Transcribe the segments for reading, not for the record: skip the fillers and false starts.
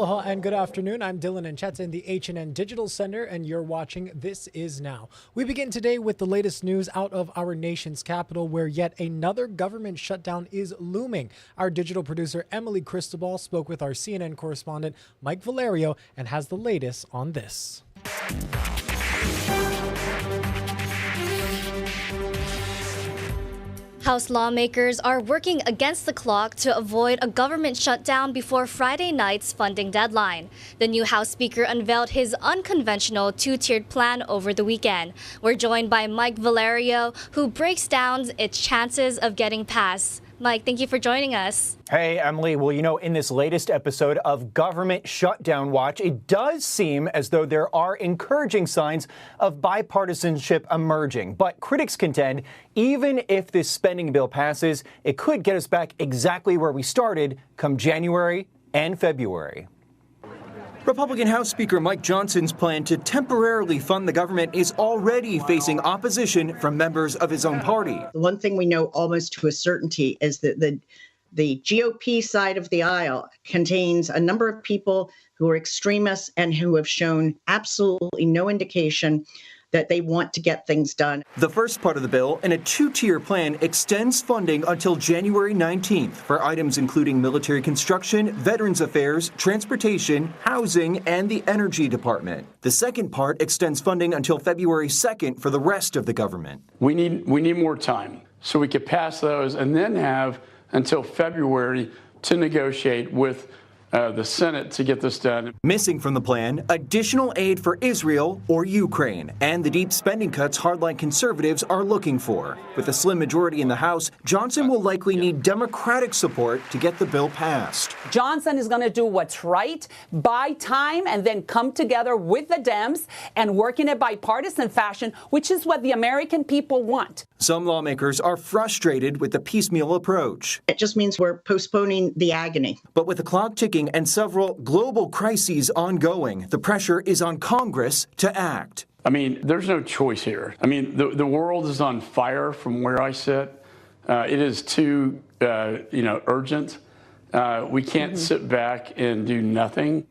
Aloha and good afternoon. I'm Dylan Enchetza in the H&N Digital Center, and you're watching This Is Now. We begin today with the latest news out of our nation's capital, where yet another government shutdown is looming. Our digital producer, Emily Cristobal, spoke with our CNN correspondent, Mike Valerio, and has the latest on this. House lawmakers are working against the clock to avoid a government shutdown before Friday night's funding deadline. The new House Speaker unveiled his unconventional two-tiered plan over the weekend. We're joined by Mike Valerio, who breaks down its chances of getting passed. Mike, thank you for joining us. Hey, Emily. Well, in this latest episode of Government Shutdown Watch, it does seem as though there are encouraging signs of bipartisanship emerging. But critics contend even if this spending bill passes, it could get us back exactly where we started come January and February. Republican House Speaker Mike Johnson's plan to temporarily fund the government is already facing opposition from members of his own party. The one thing we know almost to a certainty is that the GOP side of the aisle contains a number of people who are extremists and who have shown absolutely no indication that they want to get things done. The first part of the bill, in a two-tier plan, extends funding until January 19th for items including military construction, veterans affairs, transportation, housing, and the energy department. The second part extends funding until February 2nd for the rest of the government. We need more time so we could pass those and then have until February to negotiate with the Senate to get this done. Missing from the plan, additional aid for Israel or Ukraine, and the deep spending cuts hardline conservatives are looking for. With a slim majority in the House, Johnson will likely need Democratic support to get the bill passed. Johnson is going to do what's right, buy time, and then come together with the Dems and work in a bipartisan fashion, which is what the American people want. Some lawmakers are frustrated with the piecemeal approach. It just means we're postponing the agony. But with the clock ticking and several global crises ongoing, the pressure is on Congress to act. There's no choice here. The world is on fire from where I sit. It is too, urgent. We can't sit back and do nothing.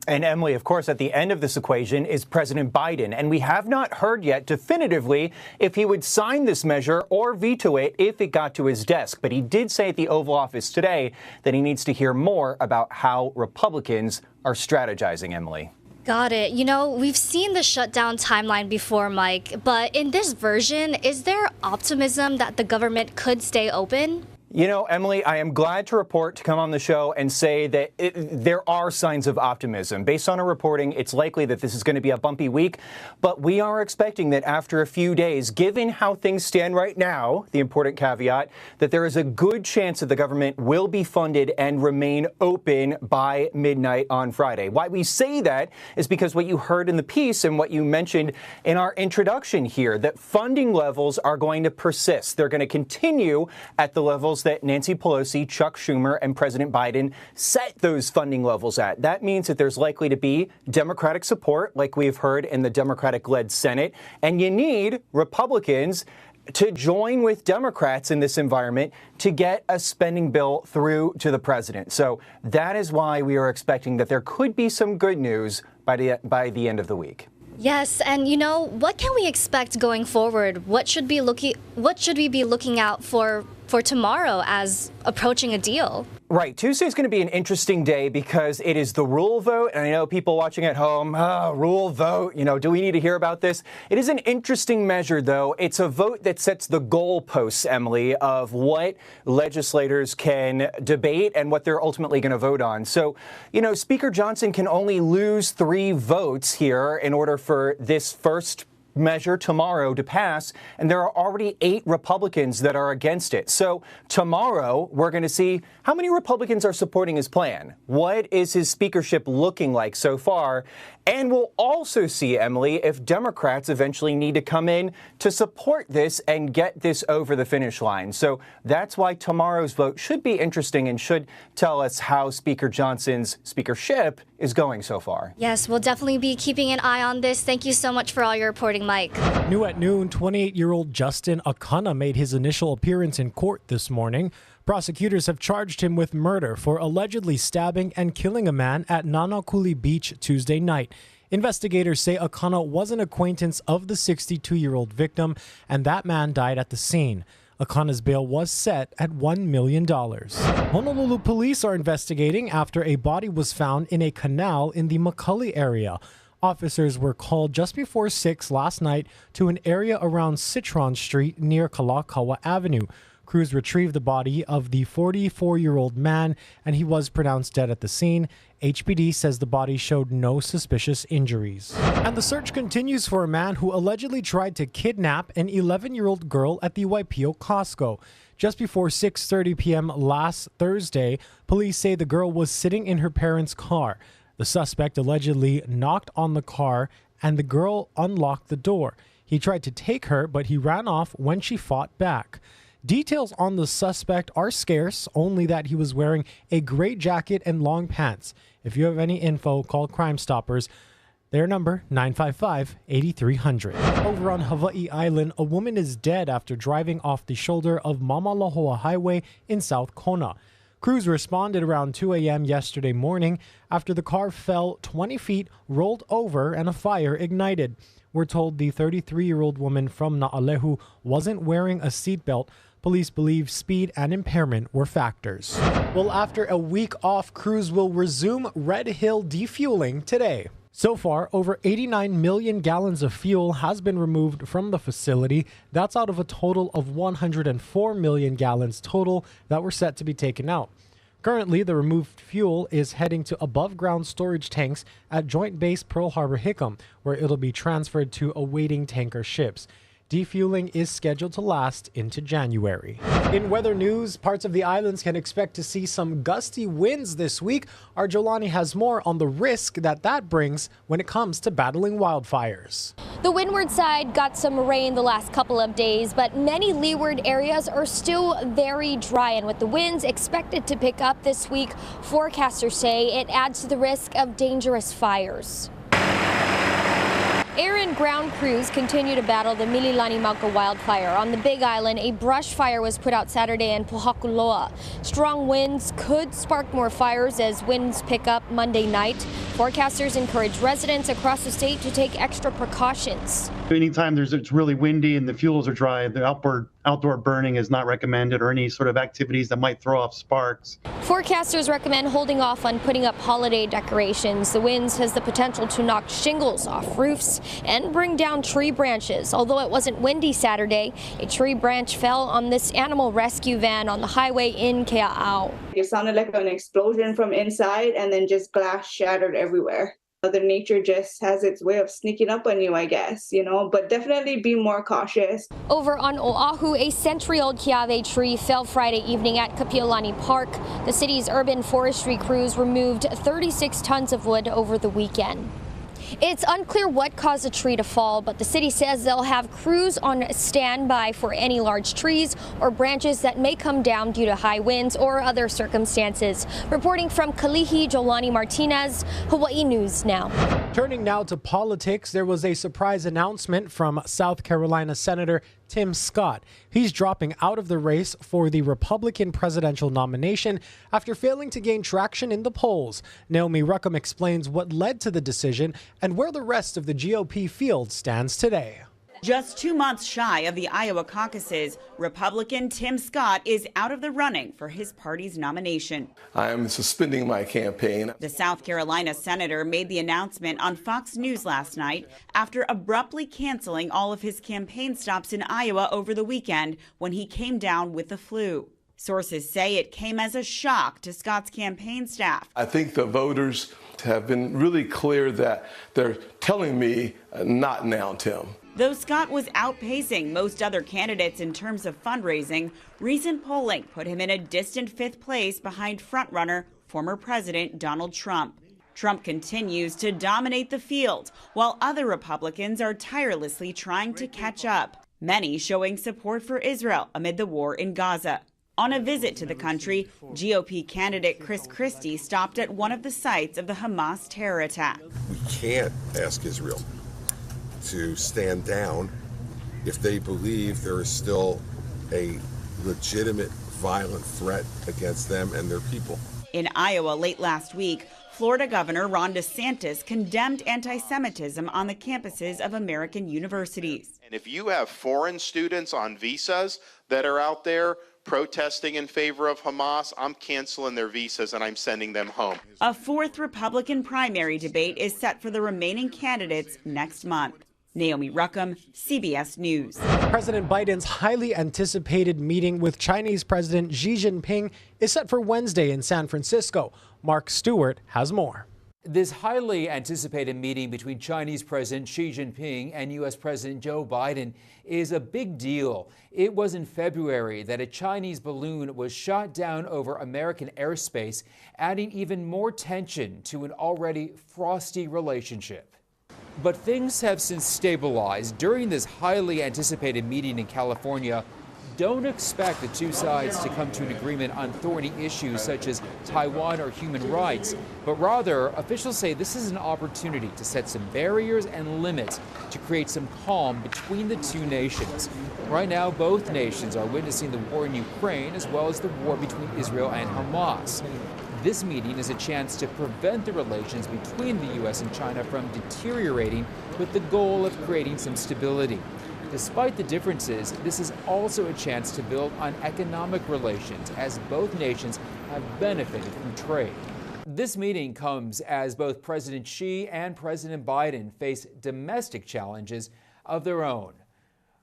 And Emily, of course, at the end of this equation is President Biden, and we have not heard yet definitively if he would sign this measure or veto it if it got to his desk. But he did say at the Oval Office today that he needs to hear more about how Republicans are strategizing, Emily. Got it. We've seen the shutdown timeline before, Mike, but in this version, is there optimism that the government could stay open? Emily, I am glad to report to come on the show and say that there are signs of optimism. Based on our reporting, it's likely that this is going to be a bumpy week, but we are expecting that after a few days, given how things stand right now, the important caveat, that there is a good chance that the government will be funded and remain open by midnight on Friday. Why we say that is because what you heard in the piece and what you mentioned in our introduction here, that funding levels are going to persist. They're going to continue at the levels that Nancy Pelosi, Chuck Schumer, and President Biden set those funding levels at. That means that there's likely to be Democratic support, like we've heard in the Democratic-led Senate, and you need Republicans to join with Democrats in this environment to get a spending bill through to the president. So that is why we are expecting that there could be some good news by the end of the week. Yes, and what can we expect going forward? What should we be looking out for tomorrow as approaching a deal? Right. Tuesday is going to be an interesting day because it is the rule vote. And I know people watching at home, rule vote, do we need to hear about this? It is an interesting measure, though. It's a vote that sets the goalposts, Emily, of what legislators can debate and what they're ultimately going to vote on. So, Speaker Johnson can only lose 3 votes here in order for this first measure tomorrow to pass, and there are already 8 Republicans that are against it. So tomorrow, we're going to see how many Republicans are supporting his plan. What is his speakership looking like so far? And we'll also see, Emily, if Democrats eventually need to come in to support this and get this over the finish line. So that's why tomorrow's vote should be interesting and should tell us how Speaker Johnson's speakership is going so far. Yes, we'll definitely be keeping an eye on this. Thank you so much for all your reporting, Mike. New at noon, 28-year-old Justin Akana made his initial appearance in court this morning. Prosecutors have charged him with murder for allegedly stabbing and killing a man at Nanakuli Beach Tuesday night. Investigators say Akana was an acquaintance of the 62-year-old victim, and that man died at the scene. Akana's bail was set at $1 million. Honolulu police are investigating after a body was found in a canal in the Macaulay area. Officers were called just before 6 last night to an area around Citron Street near Kalakaua Avenue. Crews retrieved the body of the 44-year-old man, and he was pronounced dead at the scene. HPD says the body showed no suspicious injuries. And the search continues for a man who allegedly tried to kidnap an 11-year-old girl at the Waipio Costco. Just before 6:30 p.m. last Thursday, police say the girl was sitting in her parents' car. The suspect allegedly knocked on the car, and the girl unlocked the door. He tried to take her, but he ran off when she fought back. Details on the suspect are scarce, only that he was wearing a gray jacket and long pants. If you have any info, call Crime Stoppers. Their number, 955-8300. Over on Hawaii Island, a woman is dead after driving off the shoulder of Mamalahoa Highway in South Kona. Crews responded around 2 a.m. yesterday morning after the car fell 20 feet, rolled over, and a fire ignited. We're told the 33-year-old woman from Naalehu wasn't wearing a seatbelt. Police believe speed and impairment were factors. Well, after a week off, crews will resume Red Hill defueling today. So far, over 89 million gallons of fuel has been removed from the facility. That's out of a total of 104 million gallons total that were set to be taken out. Currently, the removed fuel is heading to above-ground storage tanks at Joint Base Pearl Harbor Hickam, where it'll be transferred to awaiting tanker ships. Defueling is scheduled to last into January. In weather news, parts of the islands can expect to see some gusty winds this week. Our Jolani has more on the risk that brings when it comes to battling wildfires. The windward side got some rain the last couple of days, but many leeward areas are still very dry. And with the winds expected to pick up this week, forecasters say it adds to the risk of dangerous fires. Air and ground crews continue to battle the Mililani-Mauka wildfire. On the Big Island, a brush fire was put out Saturday in Pohakuloa. Strong winds could spark more fires as winds pick up Monday night. Forecasters encourage residents across the state to take extra precautions. Anytime it's really windy and the fuels are dry, the outdoor burning is not recommended, or any sort of activities that might throw off sparks. Forecasters recommend holding off on putting up holiday decorations. The winds has the potential to knock shingles off roofs and bring down tree branches. Although it wasn't windy Saturday, a tree branch fell on this animal rescue van on the highway in Kea'au. It sounded like an explosion from inside, and then just glass shattered everywhere. Mother Nature just has its way of sneaking up on you, I guess, but definitely be more cautious. Over on Oahu, a century-old kiawe tree fell Friday evening at Kapiolani Park. The city's urban forestry crews removed 36 tons of wood over the weekend. It's unclear what caused the tree to fall, but the city says they'll have crews on standby for any large trees or branches that may come down due to high winds or other circumstances. Reporting from Kalihi, Jolani Martinez, Hawaii News Now. Turning now to politics, there was a surprise announcement from South Carolina Senator Tim Scott. He's dropping out of the race for the Republican presidential nomination after failing to gain traction in the polls. Naomi Ruckham explains what led to the decision and where the rest of the GOP field stands today. Just 2 months shy of the Iowa caucuses, Republican Tim Scott is out of the running for his party's nomination. I am suspending my campaign. The South Carolina senator made the announcement on Fox News last night after abruptly canceling all of his campaign stops in Iowa over the weekend when he came down with the flu. Sources say it came as a shock to Scott's campaign staff. I think the voters have been really clear that they're telling me not now, Tim. Though Scott was outpacing most other candidates in terms of fundraising, recent polling put him in a distant 5th place behind frontrunner former President Donald Trump. Trump continues to dominate the field, while other Republicans are tirelessly trying to catch up, many showing support for Israel amid the war in Gaza. On a visit to the country, GOP candidate Chris Christie stopped at one of the sites of the Hamas terror attack. We can't ask Israel to stand down if they believe there is still a legitimate violent threat against them and their people. In Iowa late last week, Florida Governor Ron DeSantis condemned anti-Semitism on the campuses of American universities. And if you have foreign students on visas that are out there protesting in favor of Hamas, I'm canceling their visas and I'm sending them home. A fourth Republican primary debate is set for the remaining candidates next month. Naomi Ruckham, CBS News. President Biden's highly anticipated meeting with Chinese President Xi Jinping is set for Wednesday in San Francisco. Mark Stewart has more. This highly anticipated meeting between Chinese President Xi Jinping and U.S. President Joe Biden is a big deal. It was in February that a Chinese balloon was shot down over American airspace, adding even more tension to an already frosty relationship. But things have since stabilized. During this highly anticipated meeting in California, don't expect the two sides to come to an agreement on thorny issues such as Taiwan or human rights, but rather, officials say this is an opportunity to set some barriers and limits to create some calm between the two nations. Right now, both nations are witnessing the war in Ukraine as well as the war between Israel and Hamas. This meeting is a chance to prevent the relations between the U.S. and China from deteriorating with the goal of creating some stability. Despite the differences, this is also a chance to build on economic relations as both nations have benefited from trade. This meeting comes as both President Xi and President Biden face domestic challenges of their own.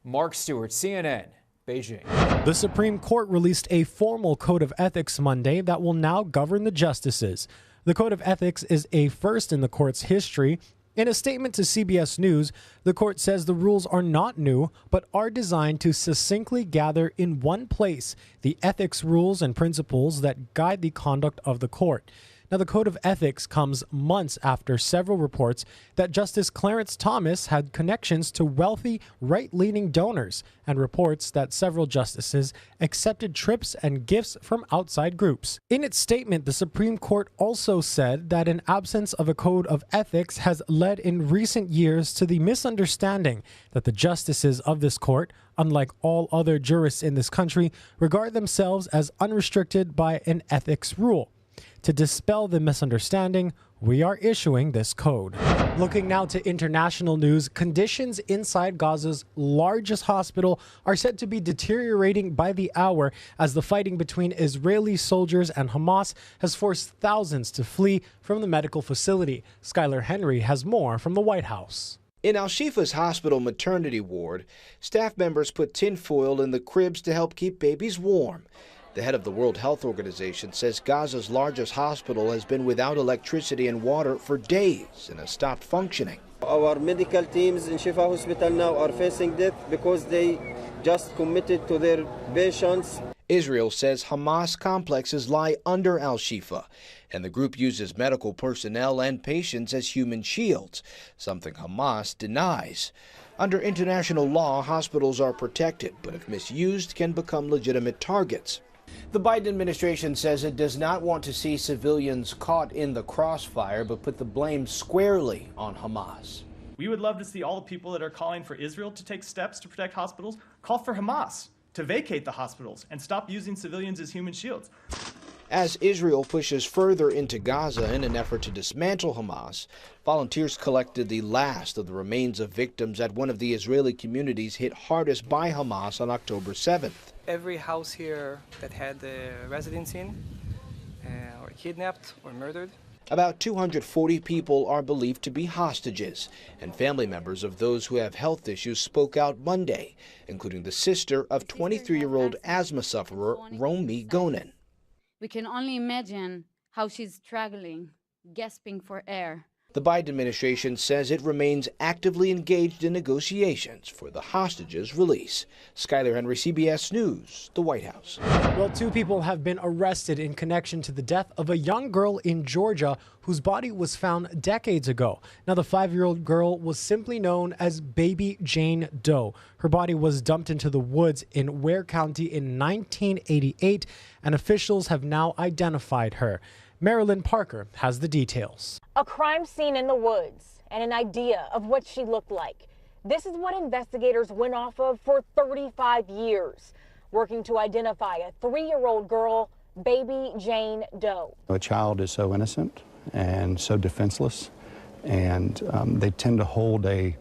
Mark Stewart, CNN, Beijing. The Supreme Court released a formal code of ethics Monday that will now govern the justices. The code of ethics is a first in the court's history. In a statement to CBS News, the court says the rules are not new, but are designed to succinctly gather in one place the ethics rules and principles that guide the conduct of the court. Now, the Code of Ethics comes months after several reports that Justice Clarence Thomas had connections to wealthy, right-leaning donors, and reports that several justices accepted trips and gifts from outside groups. In its statement, the Supreme Court also said that an absence of a Code of Ethics has led in recent years to the misunderstanding that the justices of this court, unlike all other jurists in this country, regard themselves as unrestricted by an ethics rule. To dispel the misunderstanding, we are issuing this code. Looking now to international news, conditions inside Gaza's largest hospital are said to be deteriorating by the hour as the fighting between Israeli soldiers and Hamas has forced thousands to flee from the medical facility. Skylar Henry has more from the White House. In Al-Shifa's hospital maternity ward, staff members put tinfoil in the cribs to help keep babies warm. The head of the World Health Organization says Gaza's largest hospital has been without electricity and water for days and has stopped functioning. Our medical teams in Shifa Hospital now are facing death because they just committed to their patients. Israel says Hamas complexes lie under Al-Shifa, and the group uses medical personnel and patients as human shields, something Hamas denies. Under international law, hospitals are protected, but if misused, can become legitimate targets. The Biden administration says it does not want to see civilians caught in the crossfire, but put the blame squarely on Hamas. We would love to see all the people that are calling for Israel to take steps to protect hospitals call for Hamas to vacate the hospitals and stop using civilians as human shields. As Israel pushes further into Gaza in an effort to dismantle Hamas, volunteers collected the last of the remains of victims at one of the Israeli communities hit hardest by Hamas on October 7th. Every house here that had residents in or kidnapped or murdered. About 240 people are believed to be hostages, and family members of those who have health issues spoke out Monday, including the sister of 23-year-old asthma sufferer Romi Gonen. We can only imagine how she's struggling, gasping for air. The Biden administration says it remains actively engaged in negotiations for the hostages' release. Skyler Henry, CBS News, the White House. Well, 2 people have been arrested in connection to the death of a young girl in Georgia whose body was found decades ago. Now, the 5-year-old girl was simply known as Baby Jane Doe. Her body was dumped into the woods in Ware County in 1988, and officials have now identified her. Marilyn Parker has the details. A crime scene in the woods and an idea of what she looked like. This is what investigators went off of for 35 years, working to identify a 3-year-old girl, Baby Jane Doe. A child is so innocent and so defenseless, and they tend to hold a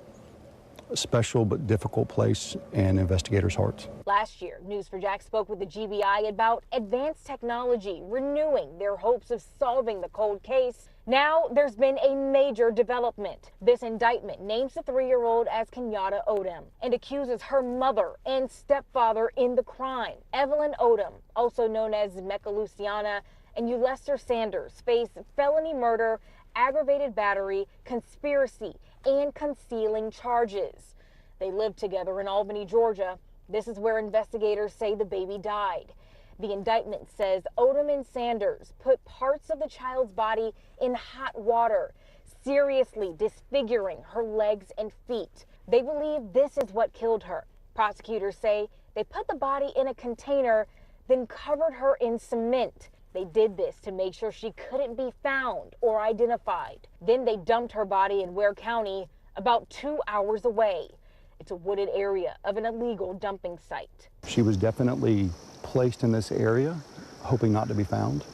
special but difficult place in investigators' hearts. Last year, News4Jack spoke with the GBI about advanced technology renewing their hopes of solving the cold case. Now there's been a major development. This indictment names the 3-year-old as Kenyatta Odom and accuses her mother and stepfather in the crime. Evelyn Odom, also known as Mecca Luciana, and Ulester Sanders face felony murder, aggravated battery, conspiracy, and concealing charges. They lived together in Albany, Georgia. This is where investigators say the baby died. The indictment says Odom and Sanders put parts of the child's body in hot water, seriously disfiguring her legs and feet. They believe this is what killed her. Prosecutors say they put the body in a container, then covered her in cement. They did this to make sure she couldn't be found or identified. Then they dumped her body in Ware County, about 2 hours away. It's a wooded area of an illegal dumping site. She was definitely placed in this area, hoping not to be found.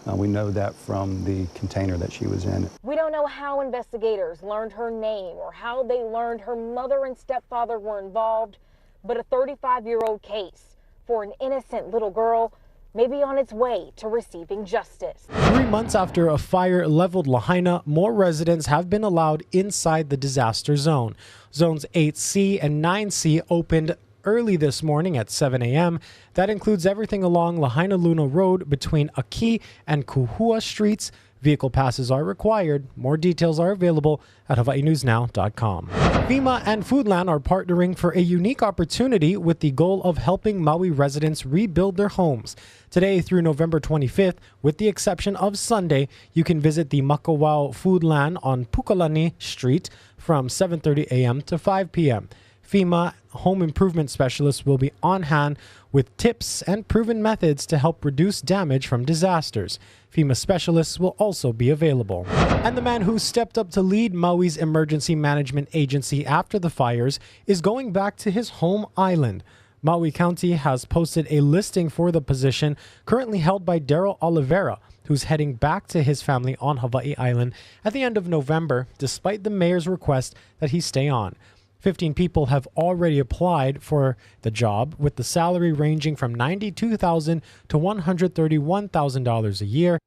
We know that from the container that she was in. We don't know how investigators learned her name or how they learned her mother and stepfather were involved, but a 35-year-old case for an innocent little girl may be on its way to receiving justice. 3 months after a fire leveled Lahaina, more residents have been allowed inside the disaster zone. Zones 8C and 9C opened early this morning at 7 a.m. That includes everything along Lahaina Luna Road between Aki and Kuhua Streets. Vehicle passes are required. More details are available at hawaiinewsnow.com. FEMA and Foodland are partnering for a unique opportunity with the goal of helping Maui residents rebuild their homes. Today through November 25th, with the exception of Sunday, you can visit the Makawao Foodland on Pukalani Street from 7:30 a.m. to 5 p.m. FEMA home improvement specialists will be on hand with tips and proven methods to help reduce damage from disasters. FEMA specialists will also be available. And the man who stepped up to lead Maui's emergency management agency after the fires is going back to his home island. Maui County has posted a listing for the position currently held by Daryl Oliveira, who's heading back to his family on Hawaii Island at the end of November, despite the mayor's request that he stay on. 15 people have already applied for the job, with the salary ranging from $92,000 to $131,000 a year.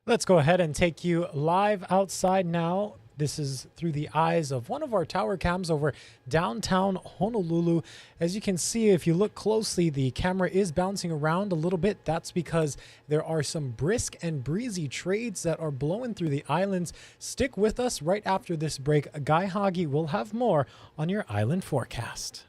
Let's go ahead and take you live outside now. This is through the eyes of one of our tower cams over downtown Honolulu. As you can see, if you look closely, the camera is bouncing around a little bit. That's because there are some brisk and breezy trades that are blowing through the islands. Stick with us. Right after this break, Guy Hagi will have more on your island forecast.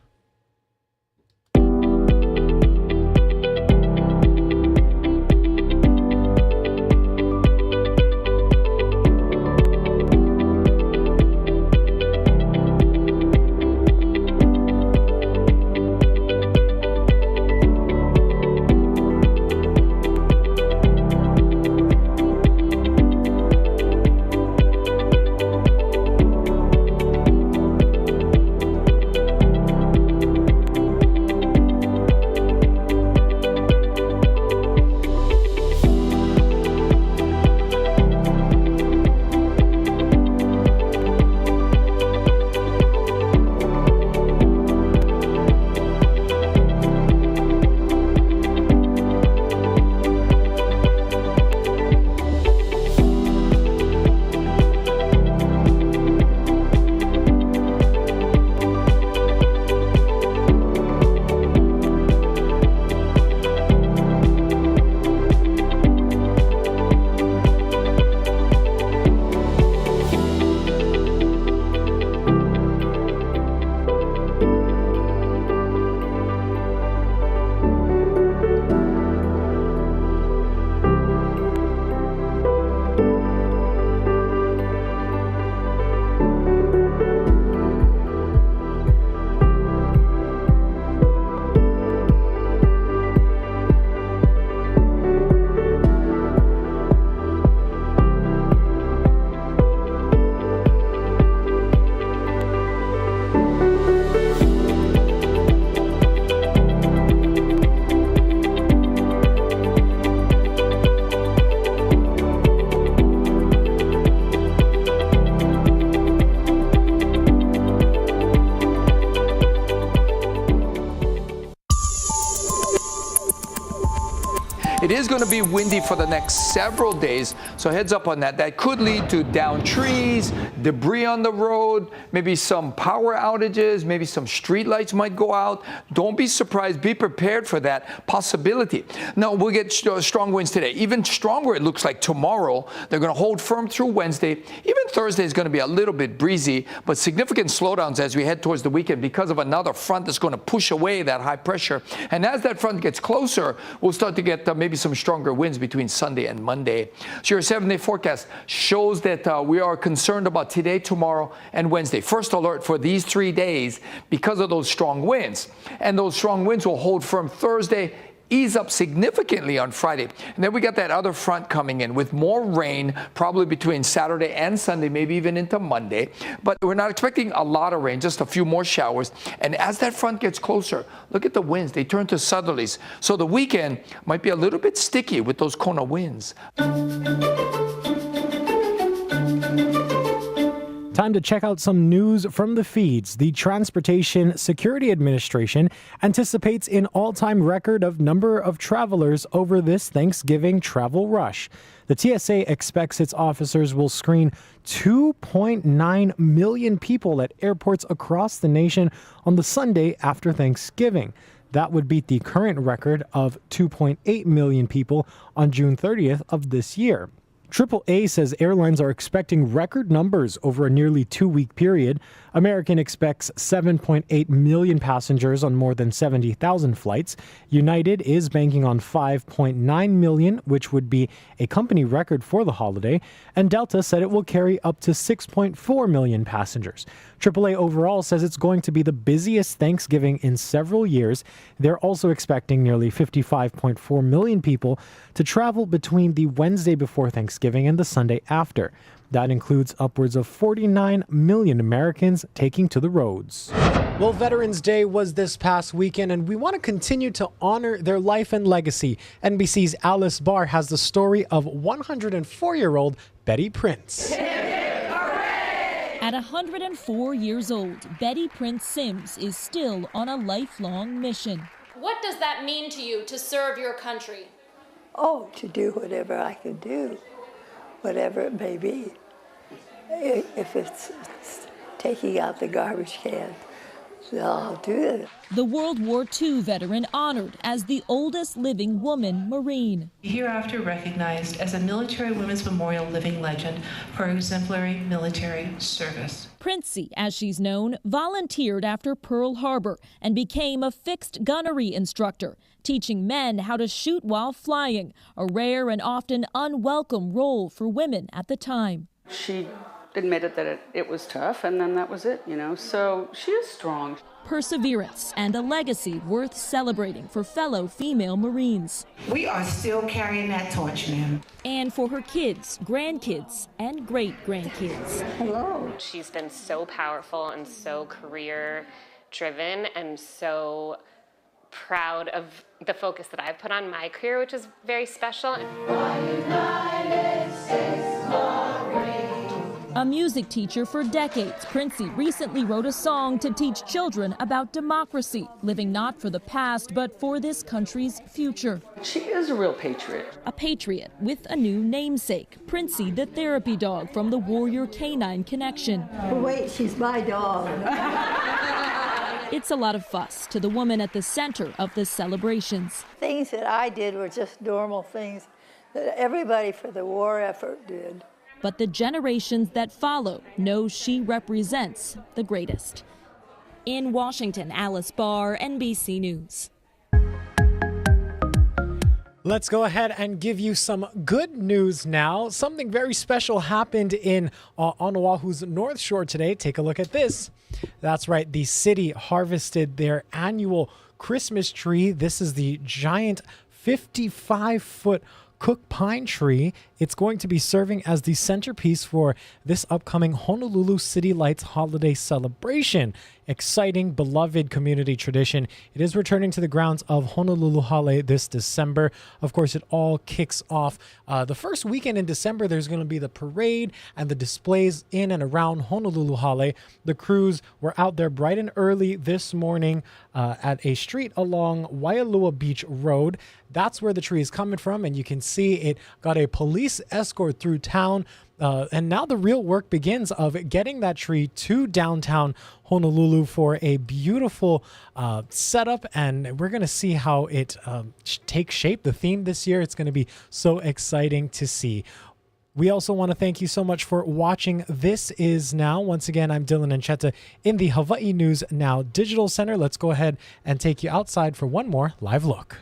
is going to be windy for the next several days, so heads up on that. That could lead to downed trees, debris on the road, maybe some power outages, maybe some street lights might go out. Don't be surprised. Be prepared for that possibility. Now, we'll get strong winds today. Even stronger, it looks like tomorrow. They're going to hold firm through Wednesday. Even Thursday is going to be a little bit breezy, but significant slowdowns as we head towards the weekend because of another front that's going to push away that high pressure. And as that front gets closer, we'll start to get maybe some stronger winds between Sunday and Monday. So your 7-day forecast shows that we are concerned about today, tomorrow, and Wednesday. First alert for these 3 days because of those strong winds. And those strong winds will hold firm Thursday, ease up significantly on Friday. And then we got that other front coming in with more rain, probably between Saturday and Sunday, maybe even into Monday. But we're not expecting a lot of rain, just a few more showers. And as that front gets closer, look at the winds. They turn to southerlies. So the weekend might be a little bit sticky with those Kona winds. Time to check out some news from the feeds. The Transportation Security Administration anticipates an all-time record of number of travelers over this Thanksgiving travel rush. The TSA expects its officers will screen 2.9 million people at airports across the nation on the Sunday after Thanksgiving. That would beat the current record of 2.8 million people on June 30th of this year. AAA says airlines are expecting record numbers over a nearly 2-week period. American expects 7.8 million passengers on more than 70,000 flights. United is banking on 5.9 million, which would be a company record for the holiday. And Delta said it will carry up to 6.4 million passengers. AAA overall says it's going to be the busiest Thanksgiving in several years. They're also expecting nearly 55.4 million people to travel between the Wednesday before Thanksgiving and the Sunday after. That includes upwards of 49 million Americans taking to the roads. Well, Veterans Day was this past weekend, and we want to continue to honor their life and legacy. NBC's Alice Barr has the story of 104-year-old Betty Prince. At 104 years old, Betty Prince Sims is still on a lifelong mission. What does that mean to you to serve your country? Oh, to do whatever I can do, whatever it may be. If it's taking out the garbage can, I'll do it. The World War II veteran honored as the oldest living woman Marine. Hereafter recognized as a Military Women's Memorial Living Legend for exemplary military service. Princey, as she's known, volunteered after Pearl Harbor and became a fixed gunnery instructor, teaching men how to shoot while flying, a rare and often unwelcome role for women at the time. She admitted that it was tough, and then that was it, so she is strong. Perseverance and a legacy worth celebrating for fellow female Marines. We are still carrying that torch, ma'am. And for her kids, grandkids, and great-grandkids. Hello. She's been so powerful and so career-driven and so proud of the focus that I've put on my career, which is very special. A music teacher for decades, Princey recently wrote a song to teach children about democracy, living not for the past, but for this country's future. She is a real patriot. A patriot with a new namesake, Princey the therapy dog from the Warrior Canine Connection. Oh, wait, she's my dog. It's a lot of fuss to the woman at the center of the celebrations. Things that I did were just normal things that everybody for the war effort did. But the generations that follow know she represents the greatest. In Washington, Alice Barr, NBC News. Let's go ahead and give you some good news now. Something very special happened on Oahu's North Shore today. Take a look at this. That's right. The city harvested their annual Christmas tree. This is the giant 55-foot Cook pine tree. It's going to be serving as the centerpiece for this upcoming Honolulu City Lights holiday celebration. Exciting, beloved community tradition. It is returning to the grounds of Honolulu Hale this December. Of course, it all kicks off the first weekend in December. There's going to be the parade and the displays in and around Honolulu Hale. The crews were out there bright and early this morning at a street along Waialua Beach Road. That's where the tree is coming from, and you can see it got a police escort through town. And now the real work begins of getting that tree to downtown Honolulu for a beautiful setup. And we're going to see how it takes shape. The theme this year, it's going to be so exciting to see. We also want to thank you so much for watching This Is Now. Once again, I'm Dylan Ancheta in the Hawaii News Now Digital Center. Let's go ahead and take you outside for one more live look.